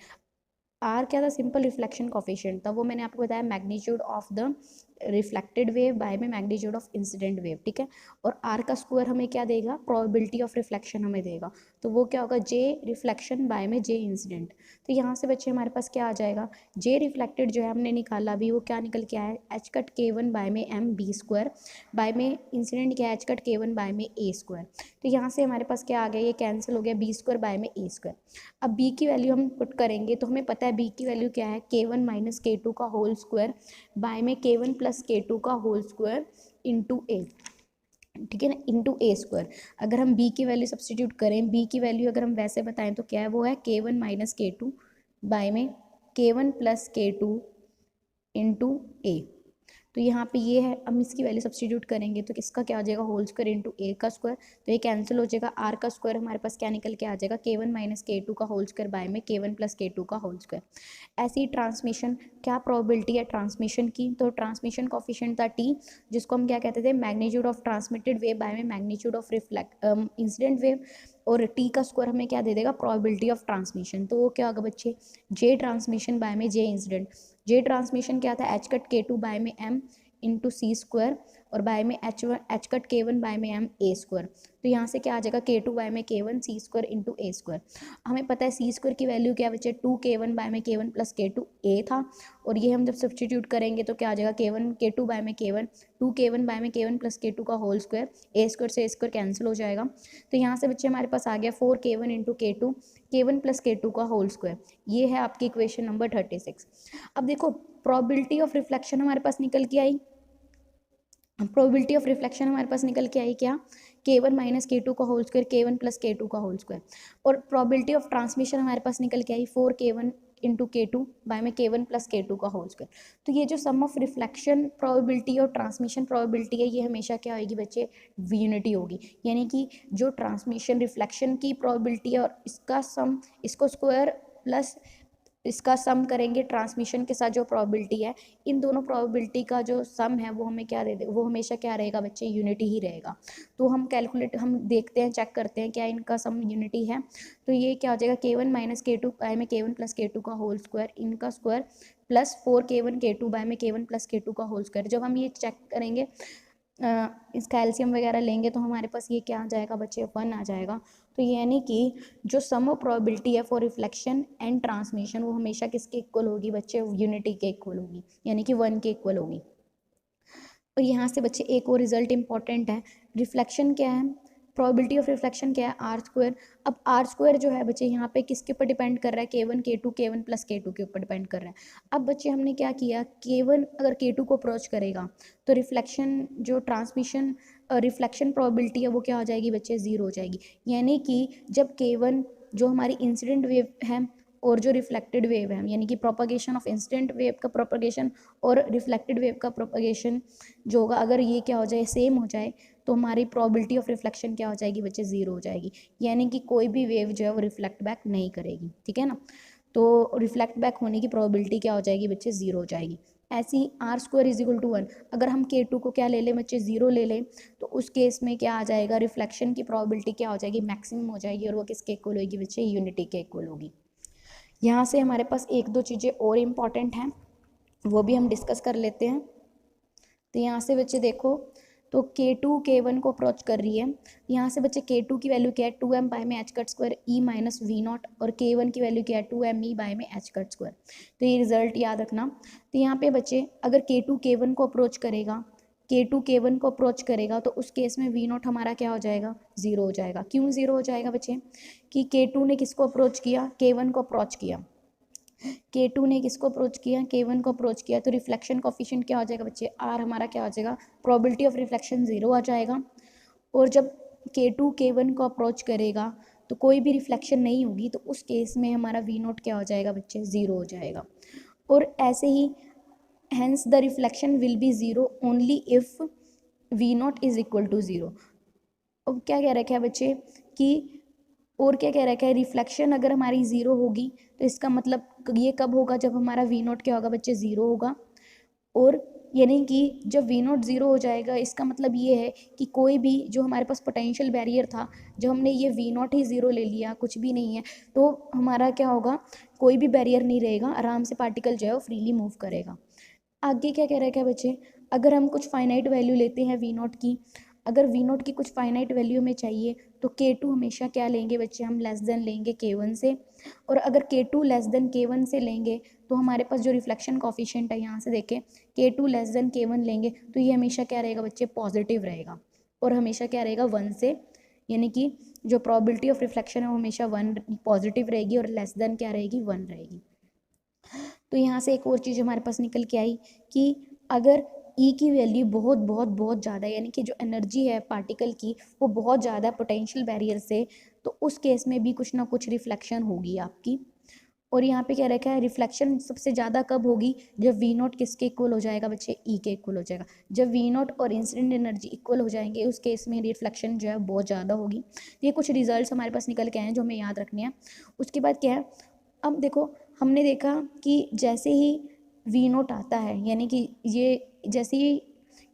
आर क्या था, सिंपल रिफ्लेक्शन कॉफिशिएंट था, वो मैंने आपको बताया magnitude of the reflected wave by में मैग्नीट्यूड ऑफ इंसिडेंट वेव, ठीक है। और आर का स्क्वायर हमें क्या देगा, प्रोबेबिलिटी ऑफ रिफ्लेक्शन हमें देगा, तो वो क्या होगा, जे रिफ्लेक्शन बाय में जे इंसिडेंट। तो यहाँ से बच्चे हमारे पास क्या आ जाएगा, जे रिफ्लेक्टेड जो है हमने निकाला अभी, वो क्या निकल के आया है, एच कट K1 बाय में एम बी स्क्वायर बाय में इंसिडेंट क्या है, एच कट K1 बाय में ए स्क्वायर। तो यहाँ से हमारे पास क्या आ गया, ये कैंसिल हो गया, बी स्क्वायर बाय में ए स्क्वायर। अब b की वैल्यू हम पुट करेंगे तो हमें पता है b की वैल्यू क्या है, K1 माइनस K2 का होल स्क्वायर बाय में K1 प्लस K2 का होल स्क्वायर इंटू ए, ठीक है ना, इंटू ए स्क्वायर। अगर हम b की वैल्यू सब्सटीट्यूट करें, b की वैल्यू अगर हम वैसे बताएं तो क्या है, वो है K1 माइनस K2 बाय में K1 प्लस K2 इंटू ए। तो यहाँ पे ये है, हम इसकी वैल्यू सब्सटीट्यूट करेंगे तो किसका क्या आ जाएगा, होल स्क्वायर इंटू ए का स्क्वायर, तो ये कैंसिल हो जाएगा, आर का स्क्वायर हमारे पास क्या निकल के आ जाएगा, K1 माइनस K2 का होल स्क्वायर बाय में K1 प्लस K2 का होल स्क्वायर। ऐसी ही ट्रांसमिशन, क्या प्रोबेबिलिटी है ट्रांसमिशन की, तो ट्रांसमिशन कॉफिशिएंट था टी, जिसको हम क्या कहते थे, magnitude of transmitted wave by में magnitude of reflect incident wave, और टी का स्क्वायर हमें क्या दे देगा, प्रोबेबिलिटी ऑफ ट्रांसमिशन। तो वो क्या होगा बच्चे, जे ट्रांसमिशन बाय में जे इंसिडेंट। जे ट्रांसमिशन क्या था, एच कट K2 बाय में एम इंटू सी स्क्वायर, और बाय में एच कट K1 बाय में एम ए स्क्वायर। तो यहाँ से क्या आ जाएगा, K2 बाय में K1 सी स्क्वायर इंटू ए स्क्वायर। हमें पता है सी स्क्वायर की वैल्यू क्या बच्चे, 2K1 बाय में K1 प्लस K2 ए था, और ये हम जब सब्सटीट्यूट करेंगे तो क्या आ जाएगा, K2 बाय में K1, 2K1 बाय में K1 प्लस K2 का होल स्क्वायर, ए स्क्वायर से ए स्क्वायर कैंसिल हो जाएगा। तो यहाँ से बच्चे हमारे पास आ गया 4K1 into K2, K1 plus K2 का होल स्क्वायर। ये है आपकी इक्वेशन नंबर 36। अब देखो प्रोबेबिलिटी ऑफ रिफ्लेक्शन हमारे पास निकल के आई, प्रोबेबिलिटी ऑफ रिफ्लेक्शन हमारे पास निकल के आई क्या, K1 माइनस K2 का whole square, K1 plus K2 का होल स्क्वायर। और प्रोबेबिलिटी ऑफ ट्रांसमिशन हमारे पास निकल के आई 4K1 इंटू K2 बाय में K1 प्लस K2 का होल स्क्वायर। तो ये जो सम ऑफ रिफ्लेक्शन प्रोबेबिलिटी और ट्रांसमिशन प्रोबेबिलिटी है, ये हमेशा क्या होगी बच्चे, यूनिटी होगी। यानी कि जो ट्रांसमिशन रिफ्लेक्शन की प्रोबेबिलिटी है और इसका सम, इसको स्क्वायर प्लस इसका सम करेंगे ट्रांसमिशन के साथ जो प्रोबेबिलिटी है, इन दोनों प्रोबेबिलिटी का जो सम है वो हमें क्या दे दे, वो हमेशा क्या रहेगा बच्चे, यूनिटी ही रहेगा। तो हम देखते हैं, चेक करते हैं क्या इनका सम यूनिटी है। तो ये क्या हो जाएगा, K1 माइनस K2 बाय में K1 प्लस K2 का होल स्क्वायर, इनका square plus 4K1 K2 by में K1 प्लस K2 का होल स्क्वायर। जब हम ये चेक करेंगे, इसका एलसीएम वगैरह लेंगे तो हमारे पास ये क्या आ जाएगा बच्चे, 1 आ जाएगा। तो यानी कि जो सम ऑफ प्रोबेबिलिटी है फॉर रिफ्लेक्शन एंड ट्रांसमिशन, वो हमेशा किसके इक्वल होगी बच्चे, यूनिटी के इक्वल होगी, यानी कि 1 के इक्वल होगी। और यहाँ से बच्चे एक और रिजल्ट इंपॉर्टेंट है, रिफ्लेक्शन क्या है, प्रोबेबिलिटी ऑफ रिफ्लेक्शन क्या है, आर स्क्वायर। अब आर स्क्वायर जो है बच्चे यहाँ पे किसके ऊपर डिपेंड कर रहा है, K1 K2 K1 plus K2 के ऊपर डिपेंड कर रहा है। अब बच्चे हमने क्या किया, K1 अगर K2 को अप्रोच करेगा तो रिफ्लेक्शन जो ट्रांसमिशन रिफ्लेक्शन प्रोबेबिलिटी है वो क्या हो जाएगी बच्चे, 0 हो जाएगी। यानी कि जब K1 जो हमारी इंसिडेंट वेव है और जो रिफ्लेक्टेड वेव है, यानी कि प्रोपगेशन ऑफ इंसिडेंट वेव का प्रोपगेशन और रिफ्लेक्टेड वेव का प्रोपगेशन जो होगा, अगर ये क्या हो जाए, सेम हो जाए, तो हमारी प्रोबेबिलिटी ऑफ रिफ्लेक्शन क्या हो जाएगी बच्चे, 0 हो जाएगी। यानी कि कोई भी वेव जो है वो रिफ्लेक्ट बैक नहीं करेगी, ठीक है ना। तो रिफ्लेक्ट बैक होने की प्रोबेबिलिटी क्या हो जाएगी बच्चे, 0 हो जाएगी। ऐसी R square is equal to 1, अगर हम K2 को क्या ले लें बच्चे, 0 ले लें, तो उस केस में क्या आ जाएगा, रिफ्लेक्शन की प्रोबेबिलिटी क्या हो जाएगी, मैक्सिमम हो जाएगी, और वो किसके इक्वल होगी बच्चे, यूनिटी के इक्वल होगी। यहाँ से हमारे पास एक दो चीज़ें और इम्पॉर्टेंट हैं, वो भी हम डिस्कस कर लेते हैं। तो यहाँ से बच्चे देखो, तो K2 K1 को अप्रोच कर रही है, यहाँ से बच्चे K2 की वैल्यू क्या है, 2m बाय में H cut square E minus V naught, और K1 की वैल्यू क्या है, 2m ई बाय में एच कट स्क्वायर। तो ये रिजल्ट याद रखना। तो यहाँ पे बच्चे अगर K2 K1 को अप्रोच करेगा, K2 K1 को अप्रोच करेगा, तो उस केस में वी नॉट हमारा क्या हो जाएगा, 0 हो जाएगा। क्यों 0 हो जाएगा बच्चे, कि K2 ने किसको अप्रोच किया, K1 को अप्रोच किया। K2 ने किसको अप्रोच किया, K1 को अप्रोच किया, तो रिफ्लेक्शन कोफिशिएंट क्या हो जाएगा बच्चे, R हमारा क्या हो जाएगा, प्रोबेबिलिटी ऑफ रिफ्लेक्शन 0 आ जाएगा। और जब K2 K1 को अप्रोच करेगा तो कोई भी रिफ्लेक्शन नहीं होगी, तो उस केस में हमारा V0 क्या हो जाएगा बच्चे, 0 हो जाएगा। और ऐसे ही hence the reflection will be 0 only if V0 is equal to 0। अब क्या कह रखा है बच्चे कि, और क्या कह रखा है, रिफ्लेक्शन अगर हमारी 0 होगी तो इसका मतलब ये कब होगा, जब हमारा V0 क्या होगा बच्चे, 0 होगा। और यानी कि जब V0 0 हो जाएगा, इसका मतलब ये है कि कोई भी जो हमारे पास पोटेंशियल बैरियर था, जब हमने ये V0 ही 0 ले लिया, कुछ भी नहीं है, तो हमारा क्या होगा, कोई भी बैरियर नहीं रहेगा, आराम से पार्टिकल जो है वो फ्रीली मूव करेगा। आगे क्या कह रहा है बच्चे, अगर हम कुछ फाइनाइट वैल्यू लेते हैं V0 की, अगर V0 की कुछ फाइनाइट वैल्यू में चाहिए तो K2 हमेशा क्या लेंगे बच्चे, हम लेस देन लेंगे K1 से। और अगर K2 लेस देन K1 से लेंगे तो हमारे पास जो रिफ्लेक्शन कॉफिशिएंट है, यहाँ से देखें, K2 लेस देन K1 लेंगे तो ये हमेशा क्या रहेगा बच्चे, पॉजिटिव रहेगा। और हमेशा क्या रहेगा, 1 से, यानी कि जो प्रोबेबिलिटी ऑफ रिफ्लेक्शन है वो हमेशा 1 पॉजिटिव रहेगी, और लेस देन क्या रहेगी, 1 रहेगी। तो यहाँ से एक और चीज़ हमारे पास निकल के आई कि अगर ई की वैल्यू बहुत बहुत बहुत ज़्यादा है, यानी कि जो एनर्जी है पार्टिकल की वो बहुत ज़्यादा है पोटेंशियल बैरियर से, तो उस केस में भी कुछ ना कुछ रिफ्लेक्शन होगी आपकी। और यहाँ पे क्या रखा है, रिफ्लेक्शन सबसे ज़्यादा कब होगी, जब V0 किसके इक्वल हो जाएगा बच्चे, ई के इक्वल हो जाएगा। जब V0 और इंसिडेंट एनर्जी इक्वल हो जाएंगे उस केस में रिफ्लेक्शन जो है बहुत ज़्यादा होगी। ये कुछ रिजल्ट्स हमारे पास निकल के आए हैं जो हमें याद रखने हैं। उसके बाद क्या है, अब देखो हमने देखा कि जैसे ही V0 आता है, यानी कि ये जैसे ही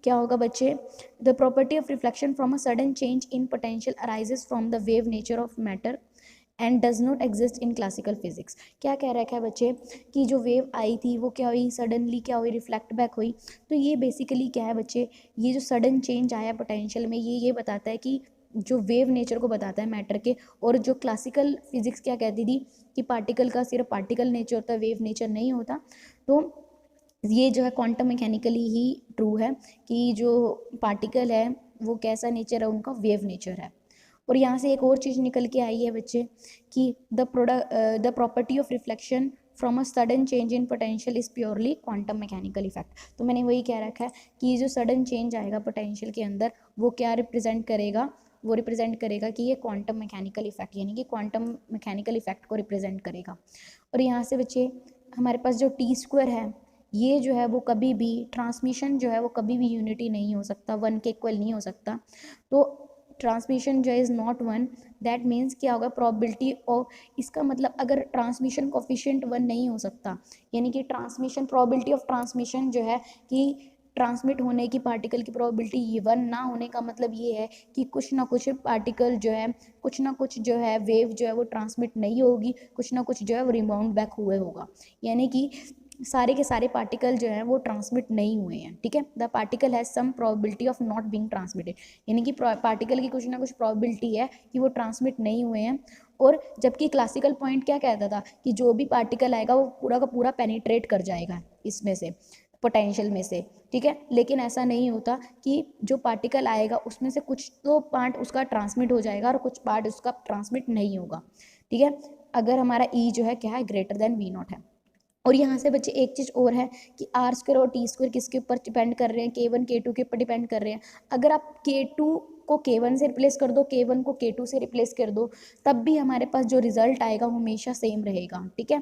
क्या होगा बच्चे, the property of reflection from a sudden change in potential arises from the wave nature of matter and does not exist in classical physics. क्या कह रखा है बच्चे कि जो वेव आई थी वो क्या हुई, सडनली क्या हुई, रिफ्लेक्ट बैक हुई। तो ये बेसिकली क्या है बच्चे, ये जो सडन चेंज आया पोटेंशियल में, ये बताता है कि जो वेव नेचर को बताता है मैटर के। और जो क्लासिकल फिजिक्स क्या कहती थी कि पार्टिकल का सिर्फ पार्टिकल नेचर होता है, वेव नेचर नहीं होता। तो ये जो है क्वांटम मैकेनिकली ही ट्रू है कि जो पार्टिकल है वो कैसा नेचर है, उनका वेव नेचर है। और यहाँ से एक और चीज़ निकल के आई है बच्चे कि the property of reflection from a sudden change in potential is purely quantum mechanical effect. तो मैंने वही कह रखा है कि जो सडन चेंज आएगा पोटेंशियल के अंदर वो क्या रिप्रेजेंट करेगा, वो रिप्रेजेंट करेगा कि ये क्वांटम मैकेनिकल इफेक्ट, यानी कि क्वांटम मैकेनिकल इफेक्ट को रिप्रेजेंट करेगा। और यहाँ से बच्चे हमारे पास जो T² है, ये जो है वो कभी भी ट्रांसमिशन जो है वो कभी भी यूनिटी नहीं हो सकता, 1 के इक्वल नहीं हो सकता। तो ट्रांसमिशन जो इज़ नॉट 1, दैट मीन्स क्या होगा, प्रोबेबिलिटी ऑफ, इसका मतलब अगर ट्रांसमिशन कोफिशिएंट 1 नहीं हो सकता, यानी कि ट्रांसमिशन प्रोबेबिलिटी ऑफ ट्रांसमिशन जो है कि ट्रांसमिट होने की पार्टिकल की प्रोबेबिलिटी ये 1 ना होने का मतलब ये है कि कुछ ना कुछ पार्टिकल जो है, कुछ ना कुछ जो है वेव जो है वो ट्रांसमिट नहीं होगी, कुछ ना कुछ जो है वो रिबाउंड बैक हुए होगा, यानी कि सारे के सारे पार्टिकल जो हैं वो ट्रांसमिट नहीं हुए हैं। ठीक है, the particle has some probability of not being transmitted, यानी कि पार्टिकल की कुछ ना कुछ प्रोबेबिलिटी है कि वो ट्रांसमिट नहीं हुए हैं। और जबकि क्लासिकल पॉइंट क्या कहता था कि जो भी पार्टिकल आएगा वो पूरा का पूरा पेनिट्रेट कर जाएगा इसमें से, पोटेंशियल में से। ठीक है, लेकिन ऐसा नहीं होता कि जो पार्टिकल आएगा उसमें से कुछ तो पार्ट उसका ट्रांसमिट हो जाएगा और कुछ पार्ट उसका ट्रांसमिट नहीं होगा। ठीक है, अगर हमारा ई जो है क्या है, ग्रेटर देन V0 है। और यहाँ से बच्चे एक चीज़ और है कि R² और T² किसके ऊपर डिपेंड कर रहे हैं, K1 K2 के ऊपर डिपेंड कर रहे हैं। अगर आप K2 को K1 से रिप्लेस कर दो, K1 को K2 से रिप्लेस कर दो, तब भी हमारे पास जो रिजल्ट आएगा वो हमेशा सेम रहेगा। ठीक है,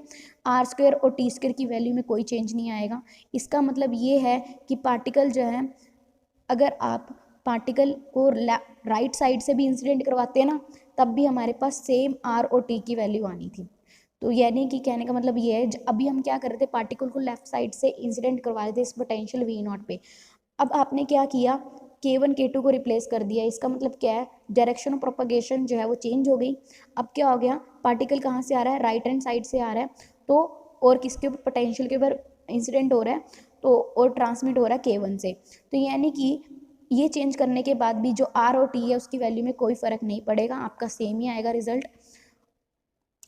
R² और T² की वैल्यू में कोई चेंज नहीं आएगा। इसका मतलब ये है कि पार्टिकल जो है, अगर आप पार्टिकल को राइट साइड से भी इंसिडेंट करवाते हैं ना, तब भी हमारे पास सेम R और T की वैल्यू आनी थी। तो यानी कि कहने का मतलब ये है, अभी हम क्या कर रहे थे, पार्टिकल को लेफ्ट साइड से इंसिडेंट करवा रहे थे इस पोटेंशियल V0 पे। अब आपने क्या किया, K1 K2 को रिप्लेस कर दिया। इसका मतलब क्या है, डायरेक्शन ऑफ प्रोपगेशन जो है वो चेंज हो गई। अब क्या हो गया, पार्टिकल कहाँ से आ रहा है, राइट हैंड साइड से आ रहा है, तो और किसके ऊपर, पोटेंशियल के ऊपर इंसिडेंट हो रहा है, तो और ट्रांसमिट हो रहा है K1 से। तो यानी कि ये चेंज करने के बाद भी जो R और T है उसकी वैल्यू में कोई फ़र्क नहीं पड़ेगा, आपका सेम ही आएगा रिजल्ट।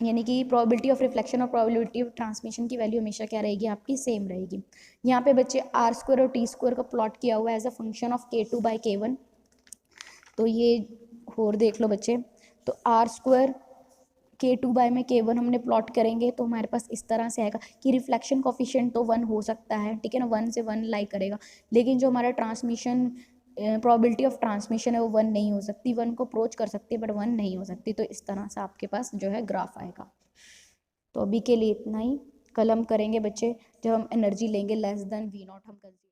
यानी कि प्रोबेबिलिटी ऑफ रिफ्लेक्शन और प्रोबेबिलिटी ऑफ ट्रांसमिशन की वैल्यू हमेशा क्या रहेगी, आपकी सेम रहेगी। यहाँ पे बच्चे R² और T² का प्लॉट किया हुआ है as a function of K2/K1। तो ये और देख लो बच्चे, तो R² K2 में K1 हमने प्लॉट करेंगे तो हमारे पास इस तरह से आएगा कि रिफ्लेक्शन कोफिशिएंट तो 1 हो सकता है, ठीक है ना, 1 से 1 लाई करेगा, लेकिन जो हमारा ट्रांसमिशन प्रोबेबिलिटी ऑफ ट्रांसमिशन है वो 1 नहीं हो सकती, 1 को अप्रोच कर सकती है बट 1 नहीं हो सकती। तो इस तरह से आपके पास जो है ग्राफ आएगा। तो अभी के लिए इतना ही, कल हम करेंगे बच्चे जब हम एनर्जी लेंगे लेस देन V0 हम कंसीडर